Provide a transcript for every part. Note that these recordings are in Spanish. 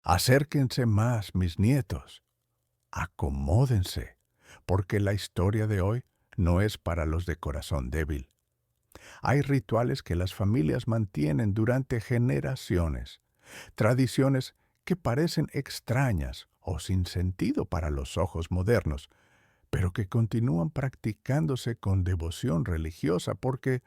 Acérquense más, mis nietos. Acomódense, porque la historia de hoy no es para los de corazón débil. Hay rituales que las familias mantienen durante generaciones, tradiciones que parecen extrañas o sin sentido para los ojos modernos, pero que continúan practicándose con devoción religiosa porque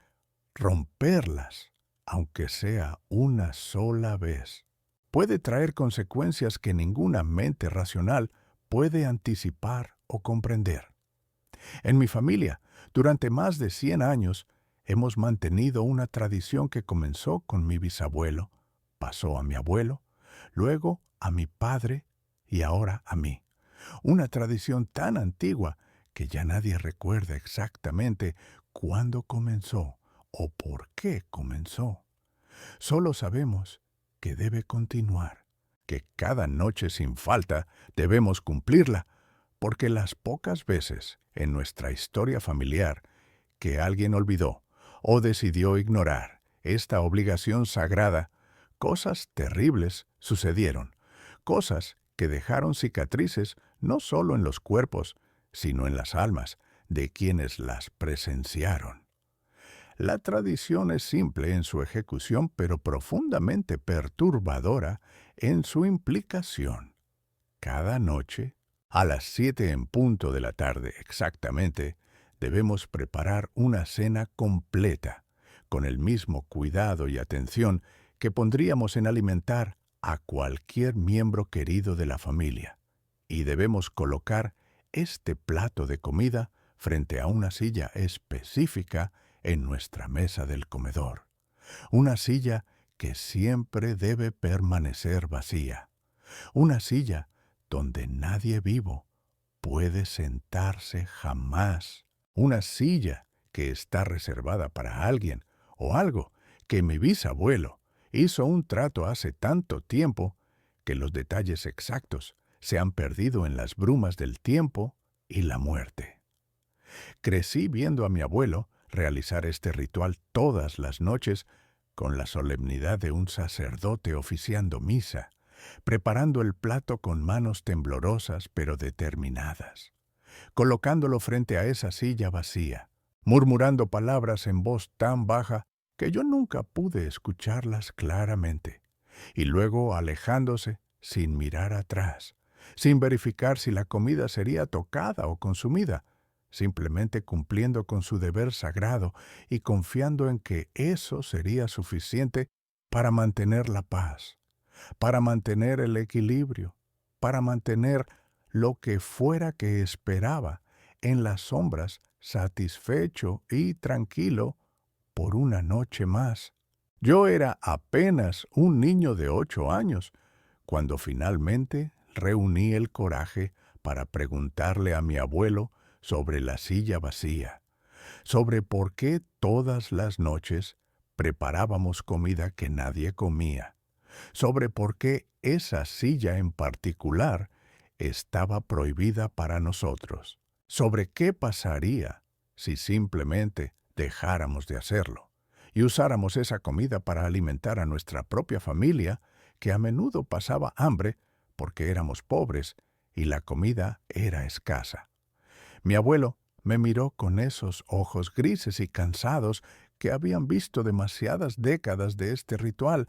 romperlas, aunque sea una sola vez, puede traer consecuencias que ninguna mente racional puede anticipar o comprender. En mi familia, durante más de 100 años, hemos mantenido una tradición que comenzó con mi bisabuelo, pasó a mi abuelo, luego a mi padre y ahora a mí. Una tradición tan antigua que ya nadie recuerda exactamente cuándo comenzó o por qué comenzó. Solo sabemos que debe continuar, que cada noche sin falta debemos cumplirla, porque las pocas veces en nuestra historia familiar que alguien olvidó o decidió ignorar esta obligación sagrada, cosas terribles sucedieron, cosas que dejaron cicatrices no solo en los cuerpos, sino en las almas de quienes las presenciaron. La tradición es simple en su ejecución, pero profundamente perturbadora en su implicación. Cada noche, a las 7 en punto de la tarde exactamente, debemos preparar una cena completa, con el mismo cuidado y atención que pondríamos en alimentar a cualquier miembro querido de la familia. Y debemos colocar este plato de comida frente a una silla específica en nuestra mesa del comedor. Una silla que siempre debe permanecer vacía. Una silla donde nadie vivo puede sentarse jamás. Una silla que está reservada para alguien o algo que mi bisabuelo hizo un trato hace tanto tiempo que los detalles exactos se han perdido en las brumas del tiempo y la muerte. Crecí viendo a mi abuelo realizar este ritual todas las noches con la solemnidad de un sacerdote oficiando misa, preparando el plato con manos temblorosas pero determinadas, colocándolo frente a esa silla vacía, murmurando palabras en voz tan baja que yo nunca pude escucharlas claramente, y luego alejándose sin mirar atrás, sin verificar si la comida sería tocada o consumida, simplemente cumpliendo con su deber sagrado y confiando en que eso sería suficiente para mantener la paz, para mantener el equilibrio, para mantener lo que fuera que esperaba en las sombras, satisfecho y tranquilo por una noche más. Yo era apenas un niño de 8 años cuando finalmente reuní el coraje para preguntarle a mi abuelo sobre la silla vacía, sobre por qué todas las noches preparábamos comida que nadie comía, sobre por qué esa silla en particular estaba prohibida para nosotros, sobre qué pasaría si simplemente dejáramos de hacerlo y usáramos esa comida para alimentar a nuestra propia familia, que a menudo pasaba hambre porque éramos pobres y la comida era escasa. Mi abuelo me miró con esos ojos grises y cansados que habían visto demasiadas décadas de este ritual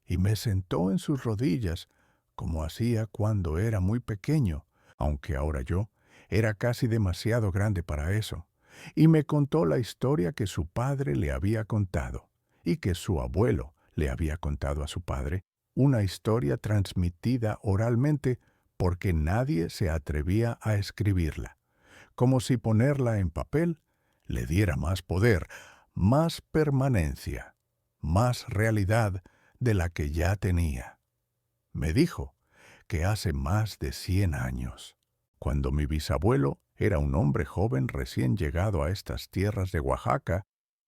y me sentó en sus rodillas, como hacía cuando era muy pequeño, aunque ahora yo era casi demasiado grande para eso, y me contó la historia que su padre le había contado, y que su abuelo le había contado a su padre, una historia transmitida oralmente porque nadie se atrevía a escribirla, como si ponerla en papel le diera más poder, más permanencia, más realidad de la que ya tenía. Me dijo que hace más de 100 años, cuando mi bisabuelo era un hombre joven recién llegado a estas tierras de Oaxaca,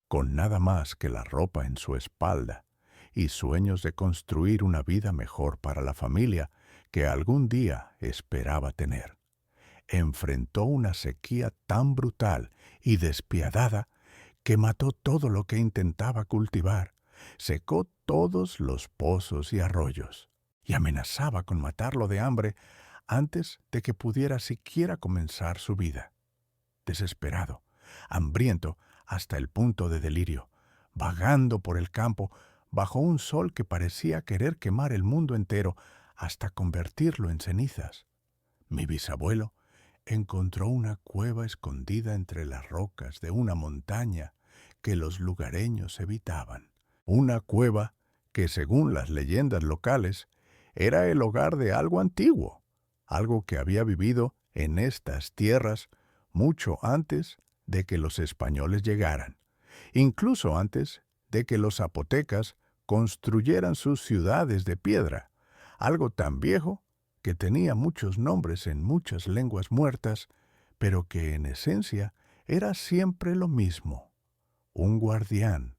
con nada más que la ropa en su espalda y sueños de construir una vida mejor para la familia que algún día esperaba tener, enfrentó una sequía tan brutal y despiadada que mató todo lo que intentaba cultivar, secó todos los pozos y arroyos, y amenazaba con matarlo de hambre antes de que pudiera siquiera comenzar su vida. Desesperado, hambriento hasta el punto de delirio, vagando por el campo bajo un sol que parecía querer quemar el mundo entero hasta convertirlo en cenizas. Mi bisabuelo encontró una cueva escondida entre las rocas de una montaña que los lugareños evitaban. Una cueva que, según las leyendas locales, era el hogar de algo antiguo, algo que había vivido en estas tierras mucho antes de que los españoles llegaran, incluso antes de que los zapotecas construyeran sus ciudades de piedra, algo tan viejo que tenía muchos nombres en muchas lenguas muertas, pero que en esencia era siempre lo mismo: un guardián,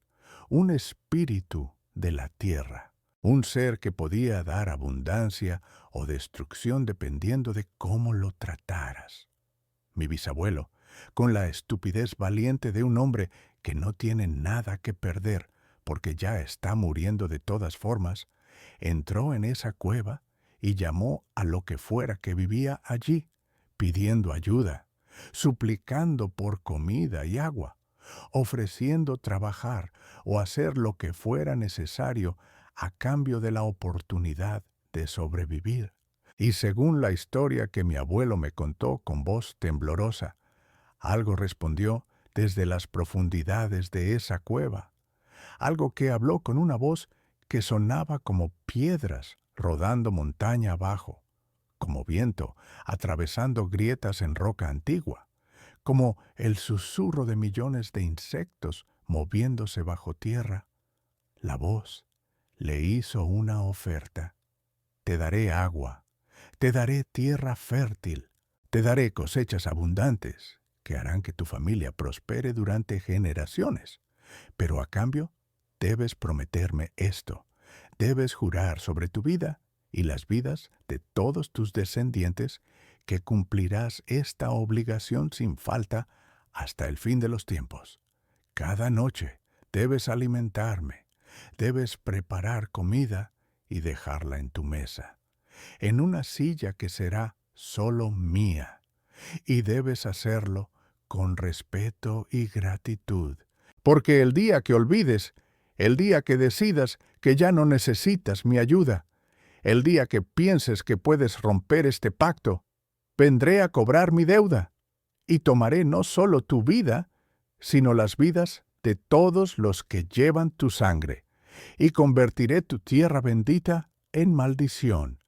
un espíritu de la tierra, un ser que podía dar abundancia o destrucción dependiendo de cómo lo trataras. Mi bisabuelo, con la estupidez valiente de un hombre que no tiene nada que perder porque ya está muriendo de todas formas, entró en esa cueva y llamó a lo que fuera que vivía allí, pidiendo ayuda, suplicando por comida y agua, ofreciendo trabajar o hacer lo que fuera necesario a cambio de la oportunidad de sobrevivir. Y según la historia que mi abuelo me contó con voz temblorosa, algo respondió desde las profundidades de esa cueva, algo que habló con una voz que sonaba como piedras rodando montaña abajo, como viento atravesando grietas en roca antigua, como el susurro de millones de insectos moviéndose bajo tierra. La voz le hizo una oferta: te daré agua, te daré tierra fértil, te daré cosechas abundantes que harán que tu familia prospere durante generaciones. Pero a cambio, debes prometerme esto. Debes jurar sobre tu vida y las vidas de todos tus descendientes que cumplirás esta obligación sin falta hasta el fin de los tiempos. Cada noche debes alimentarme, debes preparar comida y dejarla en tu mesa, en una silla que será solo mía, y debes hacerlo con respeto y gratitud, porque el día que olvides, el día que decidas que ya no necesitas mi ayuda, el día que pienses que puedes romper este pacto, vendré a cobrar mi deuda y tomaré no solo tu vida, sino las vidas de todos los que llevan tu sangre, y convertiré tu tierra bendita en maldición,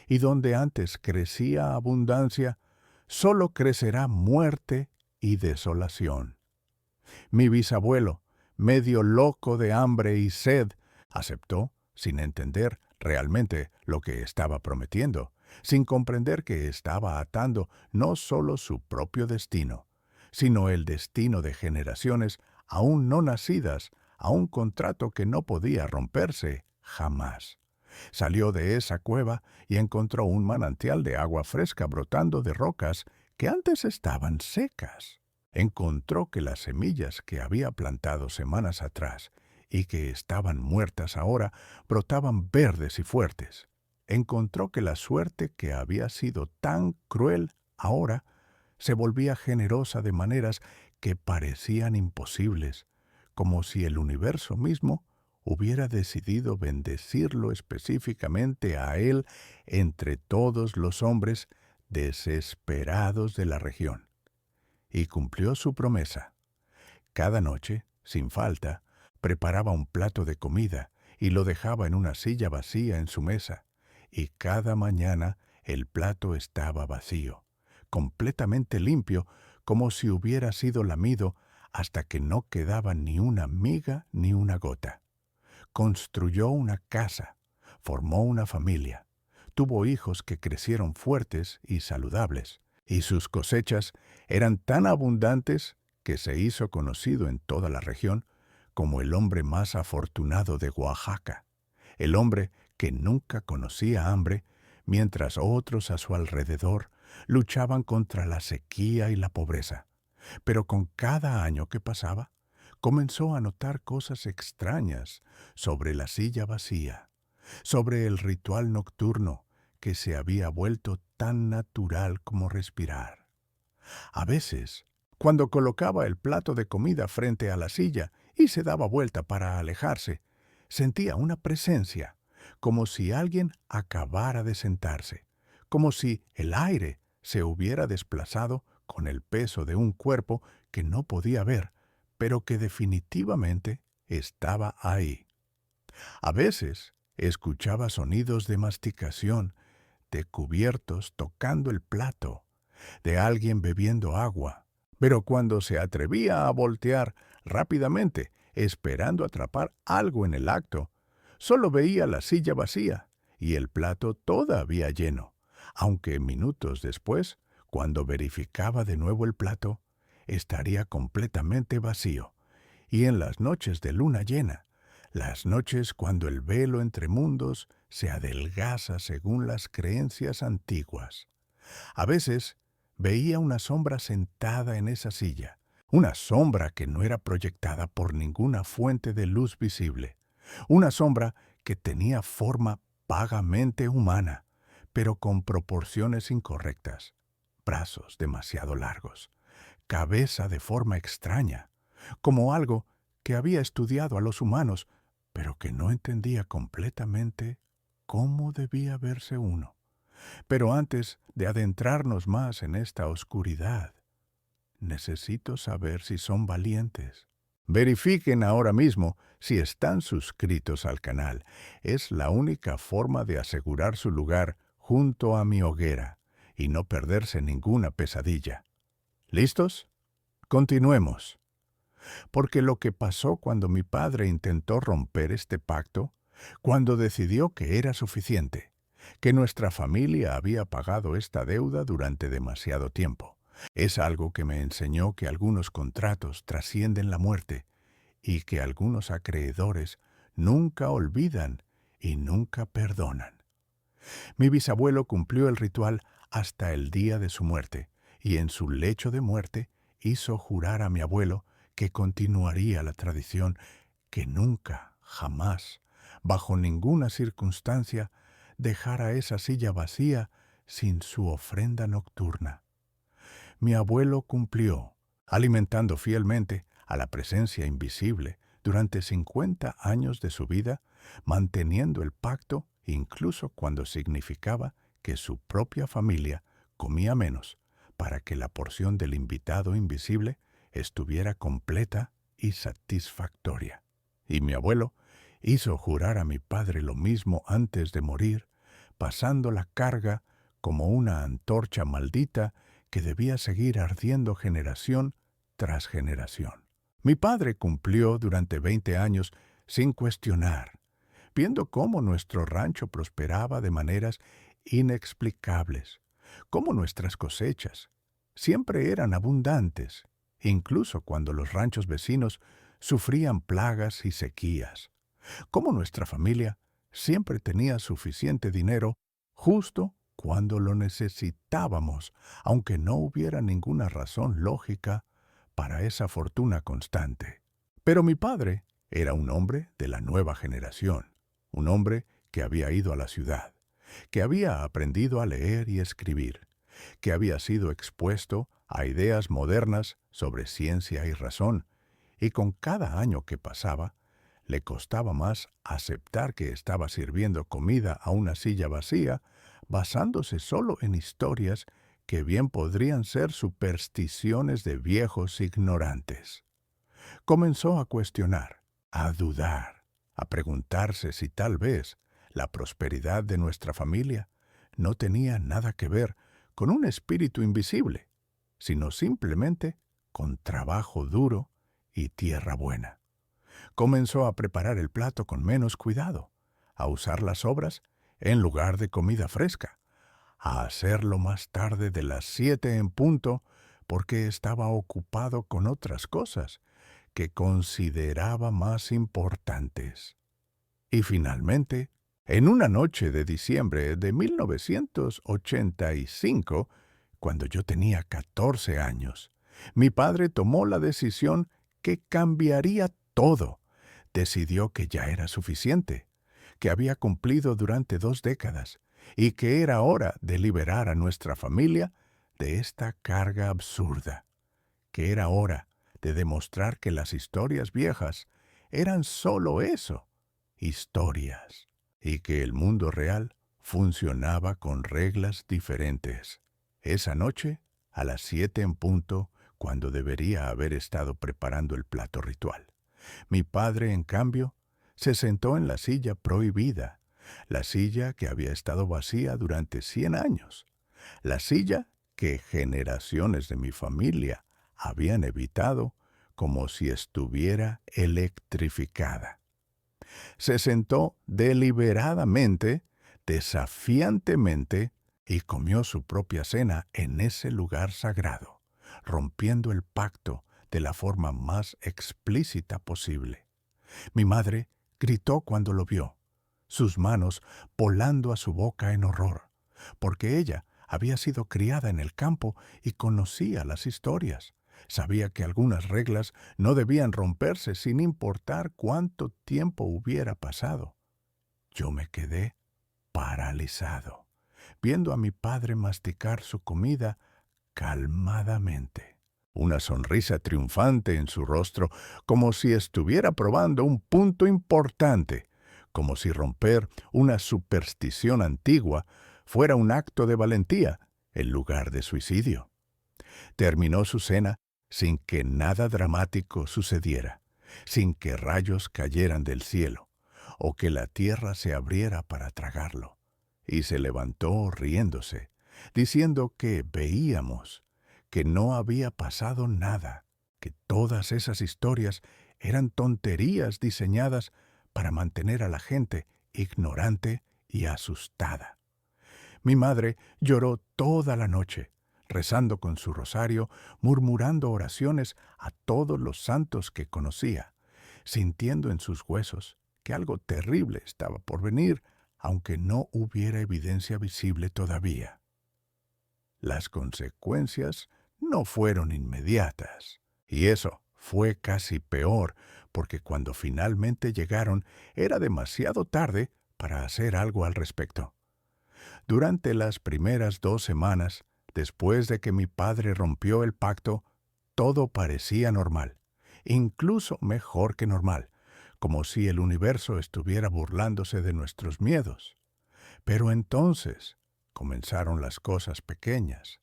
y donde antes crecía abundancia, solo crecerá muerte y desolación. Mi bisabuelo, medio loco de hambre y sed, aceptó, sin entender realmente lo que estaba prometiendo, sin comprender que estaba atando no solo su propio destino, sino el destino de generaciones aún no nacidas a un contrato que no podía romperse jamás. Salió de esa cueva y encontró un manantial de agua fresca brotando de rocas que antes estaban secas. Encontró que las semillas que había plantado semanas atrás y que estaban muertas ahora brotaban verdes y fuertes. Encontró que la suerte que había sido tan cruel ahora se volvía generosa de maneras que parecían imposibles, como si el universo mismo hubiera decidido bendecirlo específicamente a él entre todos los hombres desesperados de la región. Y cumplió su promesa. Cada noche, sin falta, preparaba un plato de comida y lo dejaba en una silla vacía en su mesa, y cada mañana el plato estaba vacío, completamente limpio, como si hubiera sido lamido hasta que no quedaba ni una miga ni una gota. Construyó una casa, formó una familia, tuvo hijos que crecieron fuertes y saludables, y sus cosechas eran tan abundantes que se hizo conocido en toda la región como el hombre más afortunado de Oaxaca, el hombre que nunca conocía hambre, mientras otros a su alrededor luchaban contra la sequía y la pobreza. Pero con cada año que pasaba, comenzó a notar cosas extrañas sobre la silla vacía, sobre el ritual nocturno que se había vuelto tan natural como respirar. A veces, cuando colocaba el plato de comida frente a la silla y se daba vuelta para alejarse, sentía una presencia, como si alguien acabara de sentarse, como si el aire se hubiera desplazado con el peso de un cuerpo que no podía ver, pero que definitivamente estaba ahí. A veces escuchaba sonidos de masticación, de cubiertos tocando el plato, de alguien bebiendo agua, pero cuando se atrevía a voltear rápidamente, esperando atrapar algo en el acto, solo veía la silla vacía y el plato todavía lleno, aunque minutos después, cuando verificaba de nuevo el plato, estaría completamente vacío. Y en las noches de luna llena, las noches cuando el velo entre mundos se adelgaza según las creencias antiguas, a veces veía una sombra sentada en esa silla, una sombra que no era proyectada por ninguna fuente de luz visible, una sombra que tenía forma vagamente humana, pero con proporciones incorrectas, brazos demasiado largos, cabeza de forma extraña, como algo que había estudiado a los humanos, pero que no entendía completamente cómo debía verse uno. Pero antes de adentrarnos más en esta oscuridad, necesito saber si son valientes. Verifiquen ahora mismo si están suscritos al canal. Es la única forma de asegurar su lugar junto a mi hoguera y no perderse ninguna pesadilla. ¿Listos? Continuemos. Porque lo que pasó cuando mi padre intentó romper este pacto, cuando decidió que era suficiente, que nuestra familia había pagado esta deuda durante demasiado tiempo, es algo que me enseñó que algunos contratos trascienden la muerte y que algunos acreedores nunca olvidan y nunca perdonan. Mi bisabuelo cumplió el ritual hasta el día de su muerte, y en su lecho de muerte hizo jurar a mi abuelo que continuaría la tradición, que nunca, jamás, bajo ninguna circunstancia, dejara esa silla vacía sin su ofrenda nocturna. Mi abuelo cumplió, alimentando fielmente a la presencia invisible durante 50 años de su vida, manteniendo el pacto incluso cuando significaba que su propia familia comía menos, para que la porción del invitado invisible estuviera completa y satisfactoria. Y mi abuelo hizo jurar a mi padre lo mismo antes de morir, pasando la carga como una antorcha maldita que debía seguir ardiendo generación tras generación. Mi padre cumplió durante 20 años sin cuestionar, viendo cómo nuestro rancho prosperaba de maneras inexplicables, cómo nuestras cosechas siempre eran abundantes, incluso cuando los ranchos vecinos sufrían plagas y sequías, cómo nuestra familia siempre tenía suficiente dinero justo cuando lo necesitábamos, aunque no hubiera ninguna razón lógica para esa fortuna constante. Pero mi padre era un hombre de la nueva generación, un hombre que había ido a la ciudad, que había aprendido a leer y escribir, que había sido expuesto a ideas modernas sobre ciencia y razón, y con cada año que pasaba, le costaba más aceptar que estaba sirviendo comida a una silla vacía, basándose solo en historias que bien podrían ser supersticiones de viejos ignorantes. Comenzó a cuestionar, a dudar, a preguntarse si tal vez la prosperidad de nuestra familia no tenía nada que ver con un espíritu invisible, sino simplemente con trabajo duro y tierra buena. Comenzó a preparar el plato con menos cuidado, a usar las sobras en lugar de comida fresca, a hacerlo más tarde de las 7 en punto porque estaba ocupado con otras cosas que consideraba más importantes. Y finalmente, en una noche de diciembre de 1985, cuando yo tenía 14 años, mi padre tomó la decisión que cambiaría todo. Decidió que ya era suficiente, que había cumplido durante 2 décadas y que era hora de liberar a nuestra familia de esta carga absurda, que era hora de demostrar que las historias viejas eran solo eso, historias, y que el mundo real funcionaba con reglas diferentes. Esa noche, a las 7 en punto, cuando debería haber estado preparando el plato ritual, mi padre, en cambio, se sentó en la silla prohibida, la silla que había estado vacía durante 100 años, la silla que generaciones de mi familia habían evitado como si estuviera electrificada. Se sentó deliberadamente, desafiantemente, y comió su propia cena en ese lugar sagrado, rompiendo el pacto de la forma más explícita posible. Mi madre gritó cuando lo vio, sus manos volando a su boca en horror, porque ella había sido criada en el campo y conocía las historias. Sabía que algunas reglas no debían romperse sin importar cuánto tiempo hubiera pasado. Yo me quedé paralizado, viendo a mi padre masticar su comida calmadamente, una sonrisa triunfante en su rostro, como si estuviera probando un punto importante, como si romper una superstición antigua fuera un acto de valentía en lugar de suicidio. Terminó su cena sin que nada dramático sucediera, sin que rayos cayeran del cielo, o que la tierra se abriera para tragarlo. Y se levantó riéndose, diciendo que veíamos, que no había pasado nada, que todas esas historias eran tonterías diseñadas para mantener a la gente ignorante y asustada. Mi madre lloró toda la noche, rezando con su rosario, murmurando oraciones a todos los santos que conocía, sintiendo en sus huesos que algo terrible estaba por venir, aunque no hubiera evidencia visible todavía. Las consecuencias no fueron inmediatas, y eso fue casi peor, porque cuando finalmente llegaron era demasiado tarde para hacer algo al respecto. Durante las primeras 2 semanas, después de que mi padre rompió el pacto, todo parecía normal, incluso mejor que normal, como si el universo estuviera burlándose de nuestros miedos. Pero entonces comenzaron las cosas pequeñas,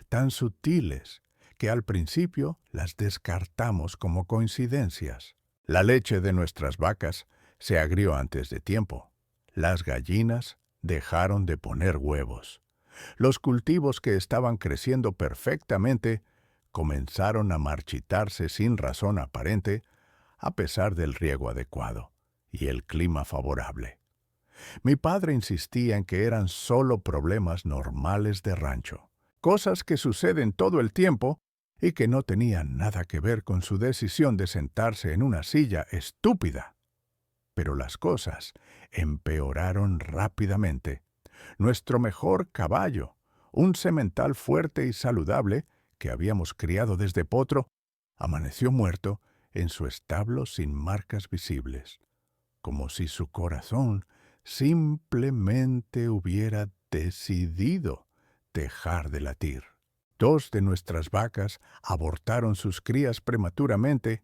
tan sutiles que al principio las descartamos como coincidencias. La leche de nuestras vacas se agrió antes de tiempo. Las gallinas dejaron de poner huevos. Los cultivos que estaban creciendo perfectamente comenzaron a marchitarse sin razón aparente, a pesar del riego adecuado y el clima favorable. Mi padre insistía en que eran solo problemas normales de rancho, cosas que suceden todo el tiempo y que no tenían nada que ver con su decisión de sentarse en una silla estúpida. Pero las cosas empeoraron rápidamente. Nuestro mejor caballo, un semental fuerte y saludable que habíamos criado desde potro, amaneció muerto en su establo sin marcas visibles, como si su corazón simplemente hubiera decidido dejar de latir. 2 de nuestras vacas abortaron sus crías prematuramente,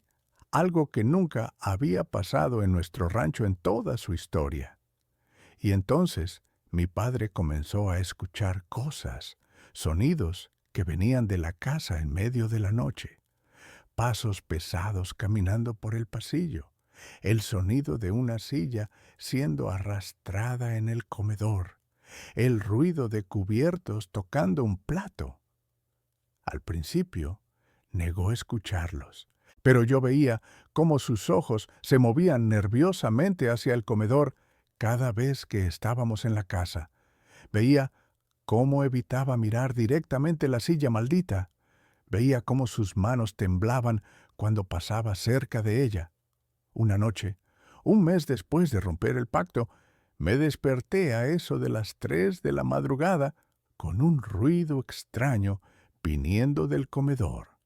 algo que nunca había pasado en nuestro rancho en toda su historia. Y entonces mi padre comenzó a escuchar cosas, sonidos que venían de la casa en medio de la noche, pasos pesados caminando por el pasillo, el sonido de una silla siendo arrastrada en el comedor, el ruido de cubiertos tocando un plato. Al principio negó escucharlos, pero yo veía cómo sus ojos se movían nerviosamente hacia el comedor cada vez que estábamos en la casa. Veía cómo evitaba mirar directamente la silla maldita. Veía cómo sus manos temblaban cuando pasaba cerca de ella. Una noche, un mes después de romper el pacto, me desperté a eso de las 3 de la madrugada con un ruido extraño viniendo del comedor.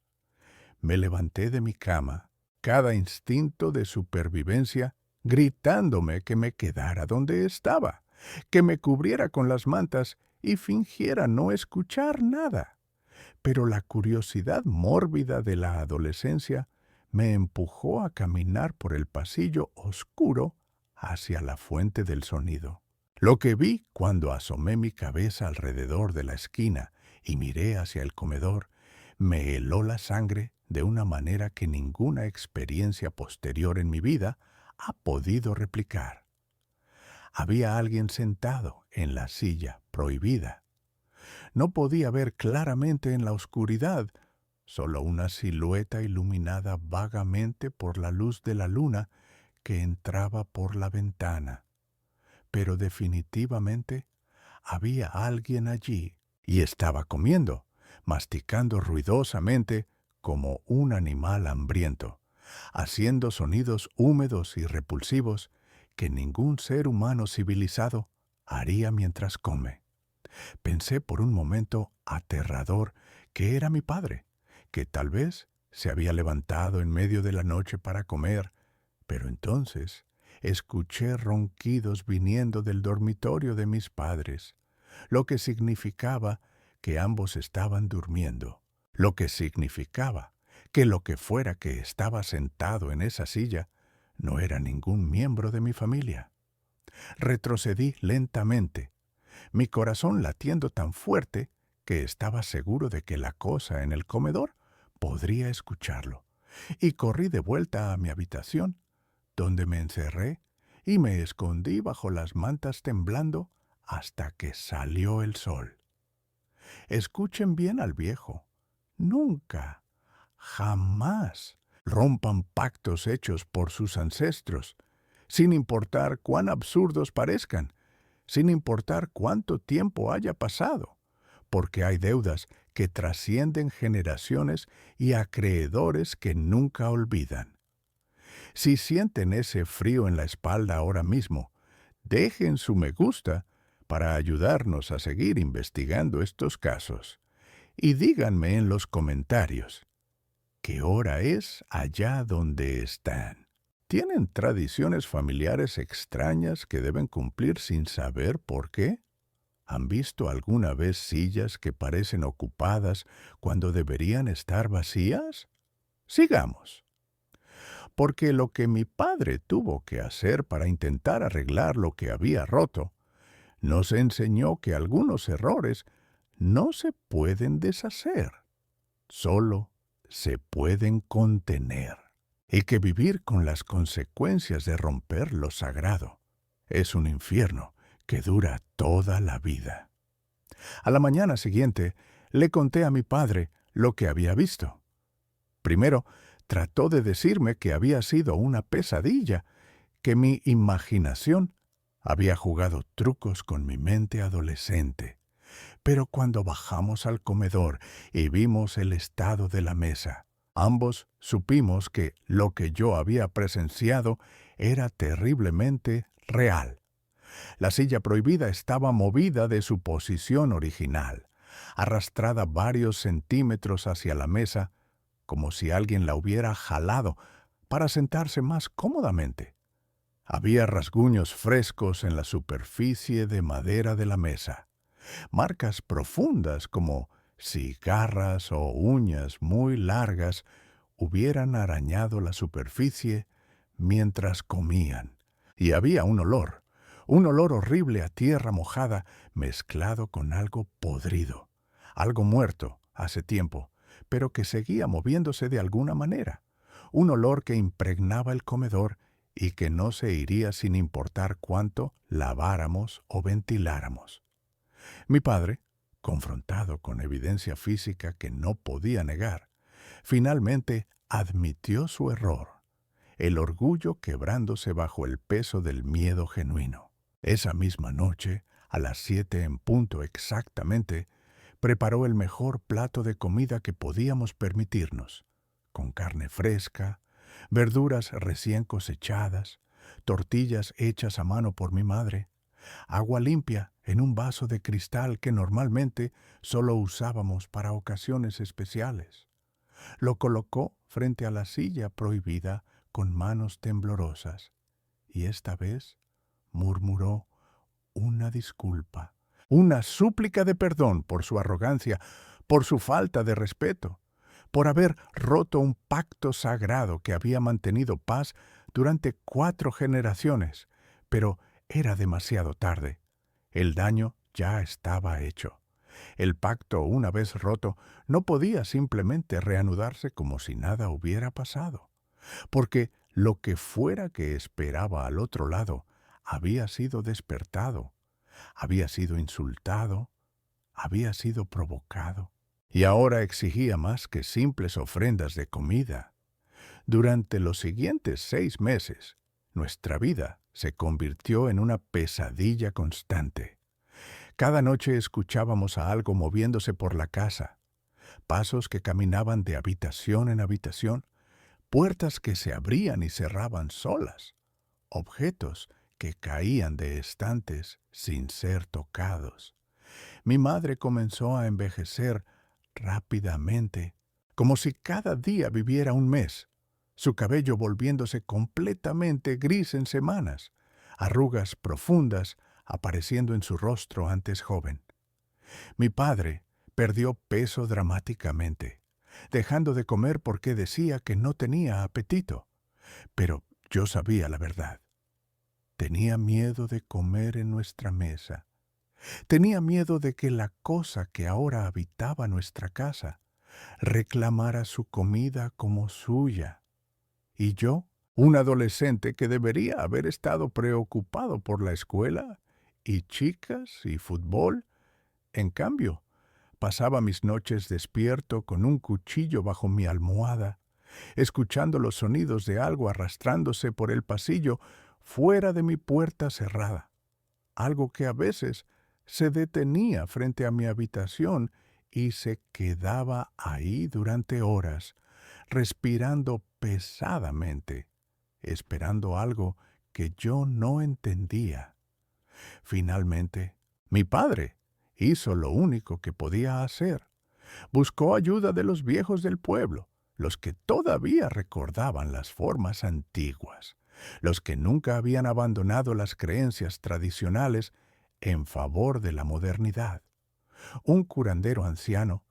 Me levanté de mi cama. Cada instinto de supervivencia gritándome que me quedara donde estaba, que me cubriera con las mantas y fingiera no escuchar nada. Pero la curiosidad mórbida de la adolescencia me empujó a caminar por el pasillo oscuro hacia la fuente del sonido. Lo que vi cuando asomé mi cabeza alrededor de la esquina y miré hacia el comedor me heló la sangre de una manera que ninguna experiencia posterior en mi vida ha podido replicar. Había alguien sentado en la silla prohibida. No podía ver claramente en la oscuridad, solo una silueta iluminada vagamente por la luz de la luna que entraba por la ventana. Pero definitivamente había alguien allí y estaba comiendo, masticando ruidosamente como un animal hambriento, haciendo sonidos húmedos y repulsivos que ningún ser humano civilizado haría mientras come. Pensé por un momento aterrador que era mi padre, que tal vez se había levantado en medio de la noche para comer, pero entonces escuché ronquidos viniendo del dormitorio de mis padres, lo que significaba que ambos estaban durmiendo, lo que significaba que lo que fuera que estaba sentado en esa silla no era ningún miembro de mi familia. Retrocedí lentamente, mi corazón latiendo tan fuerte que estaba seguro de que la cosa en el comedor podría escucharlo, y corrí de vuelta a mi habitación, donde me encerré y me escondí bajo las mantas temblando hasta que salió el sol. Escuchen bien al viejo. Nunca, jamás rompan pactos hechos por sus ancestros, sin importar cuán absurdos parezcan, sin importar cuánto tiempo haya pasado, porque hay deudas que trascienden generaciones y acreedores que nunca olvidan. Si sienten ese frío en la espalda ahora mismo, dejen su me gusta para ayudarnos a seguir investigando estos casos. Y díganme en los comentarios, ¿qué hora es allá donde están? ¿Tienen tradiciones familiares extrañas que deben cumplir sin saber por qué? ¿Han visto alguna vez sillas que parecen ocupadas cuando deberían estar vacías? Sigamos. Porque lo que mi padre tuvo que hacer para intentar arreglar lo que había roto, nos enseñó que algunos errores no se pueden deshacer, solo se pueden contener, y que vivir con las consecuencias de romper lo sagrado es un infierno que dura toda la vida. A la mañana siguiente le conté a mi padre lo que había visto. Primero, trató de decirme que había sido una pesadilla, que mi imaginación había jugado trucos con mi mente adolescente. Pero cuando bajamos al comedor y vimos el estado de la mesa, ambos supimos que lo que yo había presenciado era terriblemente real. La silla prohibida estaba movida de su posición original, arrastrada varios centímetros hacia la mesa, como si alguien la hubiera jalado para sentarse más cómodamente. Había rasguños frescos en la superficie de madera de la mesa, marcas profundas como si garras o uñas muy largas hubieran arañado la superficie mientras comían. Y había un olor horrible a tierra mojada mezclado con algo podrido, algo muerto hace tiempo, pero que seguía moviéndose de alguna manera. Un olor que impregnaba el comedor y que no se iría sin importar cuánto laváramos o ventiláramos. Mi padre, confrontado con evidencia física que no podía negar, finalmente admitió su error, el orgullo quebrándose bajo el peso del miedo genuino. Esa misma noche, a las 7 en punto exactamente, preparó el mejor plato de comida que podíamos permitirnos, con carne fresca, verduras recién cosechadas, tortillas hechas a mano por mi madre, agua limpia en un vaso de cristal que normalmente solo usábamos para ocasiones especiales. Lo colocó frente a la silla prohibida con manos temblorosas y esta vez murmuró una disculpa, una súplica de perdón por su arrogancia, por su falta de respeto, por haber roto un pacto sagrado que había mantenido paz durante 4 generaciones. Pero era demasiado tarde. El daño ya estaba hecho. El pacto, una vez roto, no podía simplemente reanudarse como si nada hubiera pasado, porque lo que fuera que esperaba al otro lado había sido despertado, había sido insultado, había sido provocado, y ahora exigía más que simples ofrendas de comida. Durante los siguientes 6 meses, nuestra vida se convirtió en una pesadilla constante. Cada noche escuchábamos a algo moviéndose por la casa, pasos que caminaban de habitación en habitación, puertas que se abrían y cerraban solas, objetos que caían de estantes sin ser tocados. Mi madre comenzó a envejecer rápidamente, como si cada día viviera un mes, su cabello volviéndose completamente gris en semanas, arrugas profundas apareciendo en su rostro antes joven. Mi padre perdió peso dramáticamente, dejando de comer porque decía que no tenía apetito. Pero yo sabía la verdad. Tenía miedo de comer en nuestra mesa. Tenía miedo de que la cosa que ahora habitaba nuestra casa reclamara su comida como suya. Y yo, un adolescente que debería haber estado preocupado por la escuela y chicas y fútbol, en cambio, pasaba mis noches despierto con un cuchillo bajo mi almohada, escuchando los sonidos de algo arrastrándose por el pasillo fuera de mi puerta cerrada, algo que a veces se detenía frente a mi habitación y se quedaba ahí durante horas, respirando pesadamente, esperando algo que yo no entendía. Finalmente, mi padre hizo lo único que podía hacer. Buscó ayuda de los viejos del pueblo, los que todavía recordaban las formas antiguas, los que nunca habían abandonado las creencias tradicionales en favor de la modernidad. Un curandero anciano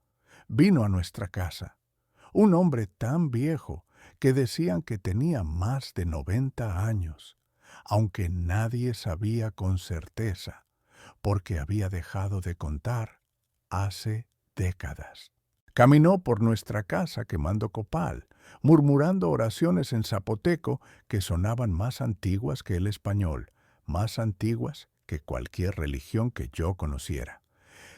vino a nuestra casa, un hombre tan viejo que decían que tenía más de 90 años, aunque nadie sabía con certeza, porque había dejado de contar hace décadas. Caminó por nuestra casa quemando copal, murmurando oraciones en zapoteco que sonaban más antiguas que el español, más antiguas que cualquier religión que yo conociera.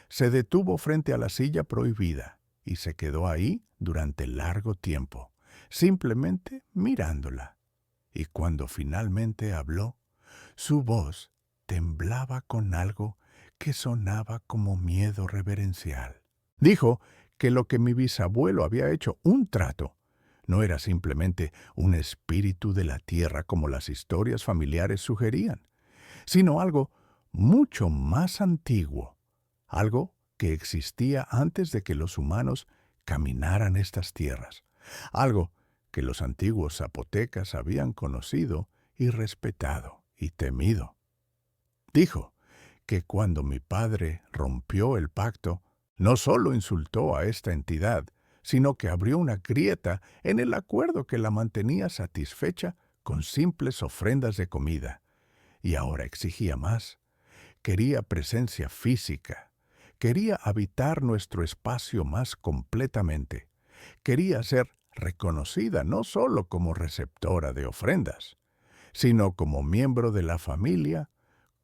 Se detuvo frente a la silla prohibida y se quedó ahí durante largo tiempo, simplemente mirándola. Y cuando finalmente habló, su voz temblaba con algo que sonaba como miedo reverencial. Dijo que lo que mi bisabuelo había hecho un trato no era simplemente un espíritu de la tierra como las historias familiares sugerían, sino algo mucho más antiguo, algo que existía antes de que los humanos caminaran estas tierras, algo que los antiguos zapotecas habían conocido y respetado y temido. Dijo que cuando mi padre rompió el pacto, no solo insultó a esta entidad, sino que abrió una grieta en el acuerdo que la mantenía satisfecha con simples ofrendas de comida. Y ahora exigía más. Quería presencia física. Quería habitar nuestro espacio más completamente. Quería ser reconocida no solo como receptora de ofrendas, sino como miembro de la familia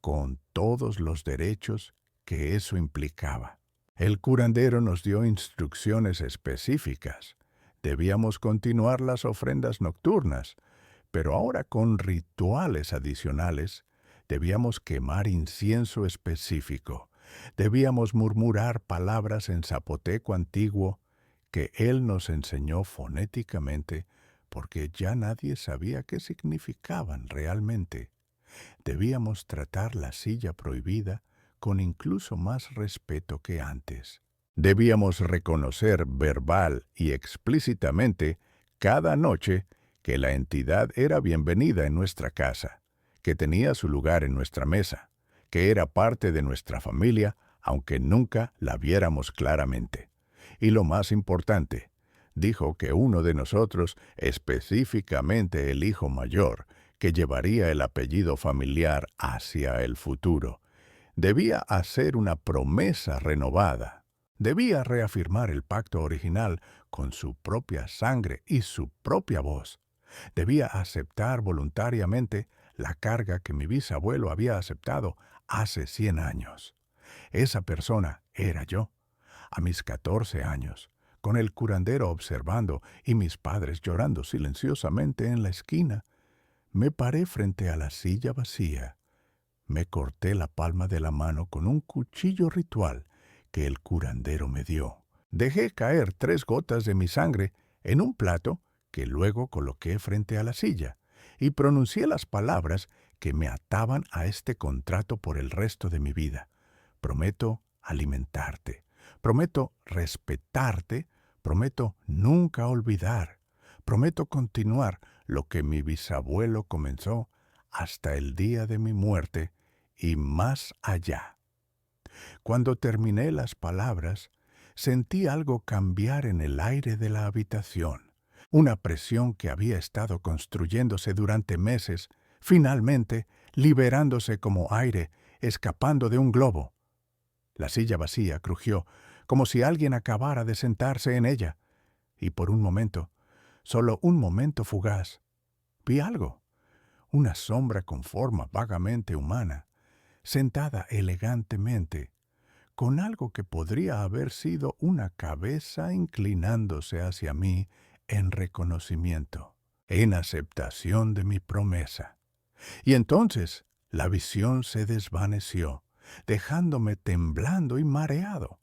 con todos los derechos que eso implicaba. El curandero nos dio instrucciones específicas. Debíamos continuar las ofrendas nocturnas, pero ahora con rituales adicionales. Debíamos quemar incienso específico. Debíamos murmurar palabras en zapoteco antiguo que él nos enseñó fonéticamente porque ya nadie sabía qué significaban realmente. Debíamos tratar la silla prohibida con incluso más respeto que antes. Debíamos reconocer verbal y explícitamente cada noche que la entidad era bienvenida en nuestra casa, que tenía su lugar en nuestra mesa, que era parte de nuestra familia, aunque nunca la viéramos claramente. Y lo más importante, dijo que uno de nosotros, específicamente el hijo mayor, que llevaría el apellido familiar hacia el futuro, debía hacer una promesa renovada. Debía reafirmar el pacto original con su propia sangre y su propia voz. Debía aceptar voluntariamente la carga que mi bisabuelo había aceptado hace 100 años. Esa persona era yo, a mis 14 años, con el curandero observando y mis padres llorando silenciosamente en la esquina. Me paré frente a la silla vacía. Me corté la palma de la mano con un cuchillo ritual que el curandero me dio. Dejé caer 3 gotas de mi sangre en un plato que luego coloqué frente a la silla y pronuncié las palabras que me ataban a este contrato por el resto de mi vida. Prometo alimentarte, prometo respetarte, prometo nunca olvidar, prometo continuar lo que mi bisabuelo comenzó hasta el día de mi muerte y más allá. Cuando terminé las palabras, sentí algo cambiar en el aire de la habitación. Una presión que había estado construyéndose durante meses, finalmente liberándose como aire, escapando de un globo. La silla vacía crujió, como si alguien acabara de sentarse en ella, y por un momento, solo un momento fugaz, vi algo, una sombra con forma vagamente humana, sentada elegantemente, con algo que podría haber sido una cabeza inclinándose hacia mí en reconocimiento, en aceptación de mi promesa. Y entonces la visión se desvaneció, dejándome temblando y mareado,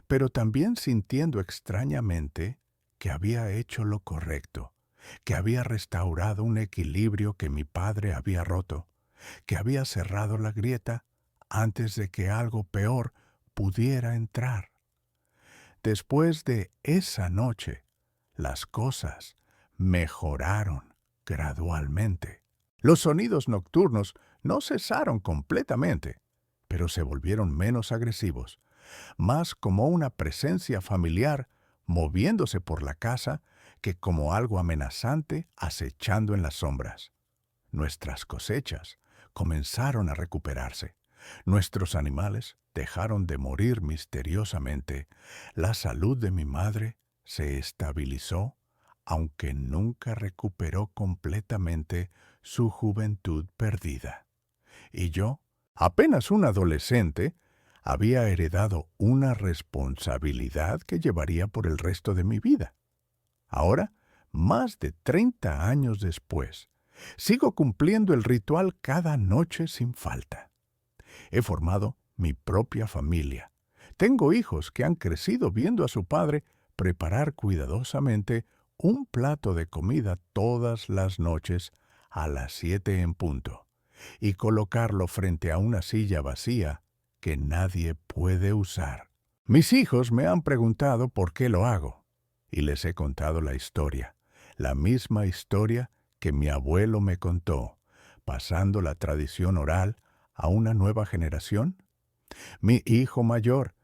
pero también sintiendo extrañamente que había hecho lo correcto, que había restaurado un equilibrio que mi padre había roto, que había cerrado la grieta antes de que algo peor pudiera entrar. Después de esa noche, las cosas mejoraron gradualmente. Los sonidos nocturnos no cesaron completamente, pero se volvieron menos agresivos, más como una presencia familiar moviéndose por la casa que como algo amenazante acechando en las sombras. Nuestras cosechas comenzaron a recuperarse. Nuestros animales dejaron de morir misteriosamente. La salud de mi madre se estabilizó, aunque nunca recuperó completamente su juventud perdida. Y yo, apenas un adolescente, había heredado una responsabilidad que llevaría por el resto de mi vida. Ahora, más de 30 años después, sigo cumpliendo el ritual cada noche sin falta. He formado mi propia familia. Tengo hijos que han crecido viendo a su padre preparar cuidadosamente un plato de comida todas las noches a las 7 en punto y colocarlo frente a una silla vacía que nadie puede usar. Mis hijos me han preguntado por qué lo hago y les he contado la misma historia que mi abuelo me contó, pasando la tradición oral a una nueva generación. Mi hijo mayor,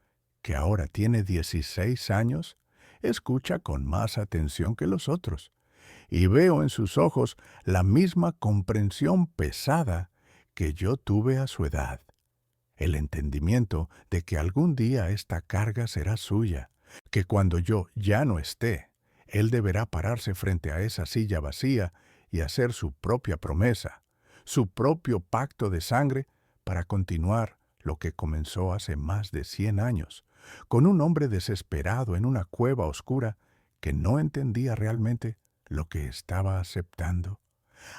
que ahora tiene 16 años, escucha con más atención que los otros, y veo en sus ojos la misma comprensión pesada que yo tuve a su edad. El entendimiento de que algún día esta carga será suya, que cuando yo ya no esté, él deberá pararse frente a esa silla vacía y hacer su propia promesa, su propio pacto de sangre para continuar lo que comenzó hace más de 100 años, con un hombre desesperado en una cueva oscura que no entendía realmente lo que estaba aceptando.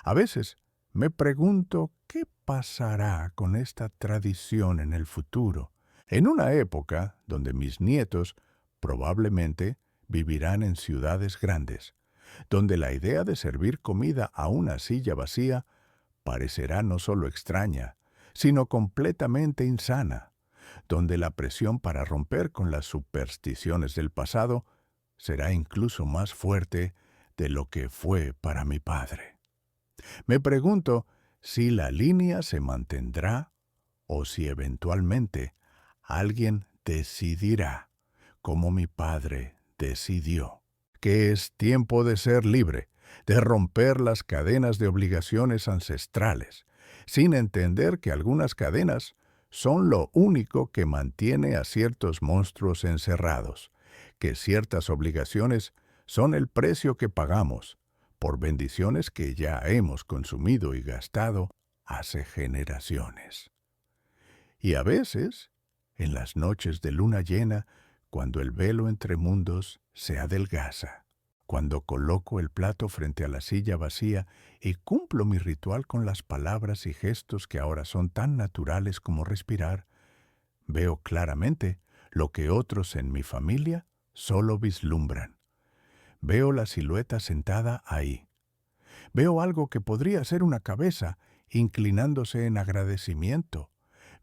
A veces me pregunto qué pasará con esta tradición en el futuro, en una época donde mis nietos probablemente vivirán en ciudades grandes, donde la idea de servir comida a una silla vacía parecerá no solo extraña, sino completamente insana, donde la presión para romper con las supersticiones del pasado será incluso más fuerte de lo que fue para mi padre. Me pregunto si la línea se mantendrá o si eventualmente alguien decidirá, como mi padre decidió, que es tiempo de ser libre, de romper las cadenas de obligaciones ancestrales, sin entender que algunas cadenas son lo único que mantiene a ciertos monstruos encerrados, que ciertas obligaciones son el precio que pagamos por bendiciones que ya hemos consumido y gastado hace generaciones. Y a veces, en las noches de luna llena, cuando el velo entre mundos se adelgaza, cuando coloco el plato frente a la silla vacía y cumplo mi ritual con las palabras y gestos que ahora son tan naturales como respirar, veo claramente lo que otros en mi familia solo vislumbran. Veo la silueta sentada ahí. Veo algo que podría ser una cabeza inclinándose en agradecimiento.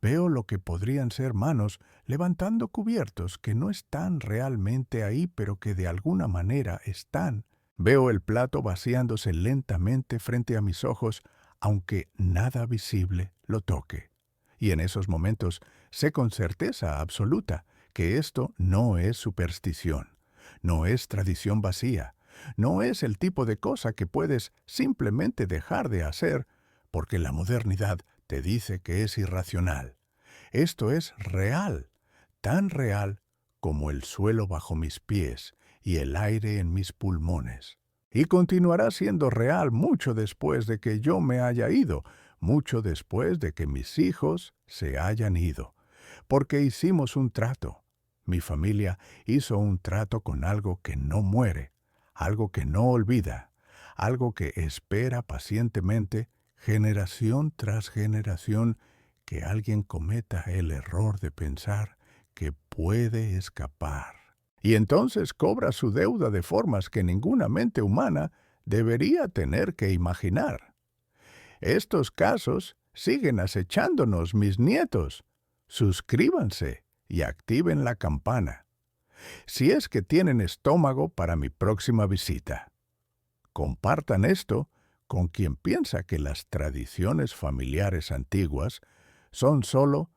Veo lo que podrían ser manos levantando cubiertos que no están realmente ahí, pero que de alguna manera están. Veo el plato vaciándose lentamente frente a mis ojos, aunque nada visible lo toque. Y en esos momentos sé con certeza absoluta que esto no es superstición, no es tradición vacía, no es el tipo de cosa que puedes simplemente dejar de hacer porque la modernidad te dice que es irracional. Esto es real, tan real como el suelo bajo mis pies y el aire en mis pulmones. Y continuará siendo real mucho después de que yo me haya ido, mucho después de que mis hijos se hayan ido, porque hicimos un trato. Mi familia hizo un trato con algo que no muere, algo que no olvida, algo que espera pacientemente, generación tras generación, que alguien cometa el error de pensar que puede escapar. Y entonces cobra su deuda de formas que ninguna mente humana debería tener que imaginar. Estos casos siguen acechándonos, mis nietos. Suscríbanse y activen la campana, si es que tienen estómago para mi próxima visita. Compartan esto con quien piensa que las tradiciones familiares antiguas son solo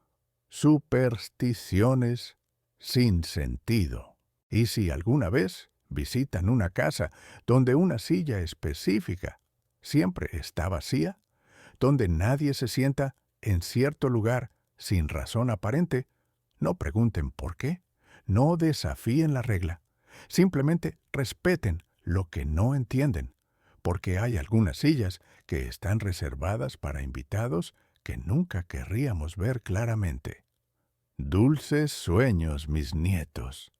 supersticiones sin sentido. Y si alguna vez visitan una casa donde una silla específica siempre está vacía, donde nadie se sienta en cierto lugar sin razón aparente, no pregunten por qué, no desafíen la regla, simplemente respeten lo que no entienden, porque hay algunas sillas que están reservadas para invitados que nunca querríamos ver claramente. Dulces sueños, mis nietos.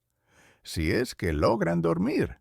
Si es que logran dormir,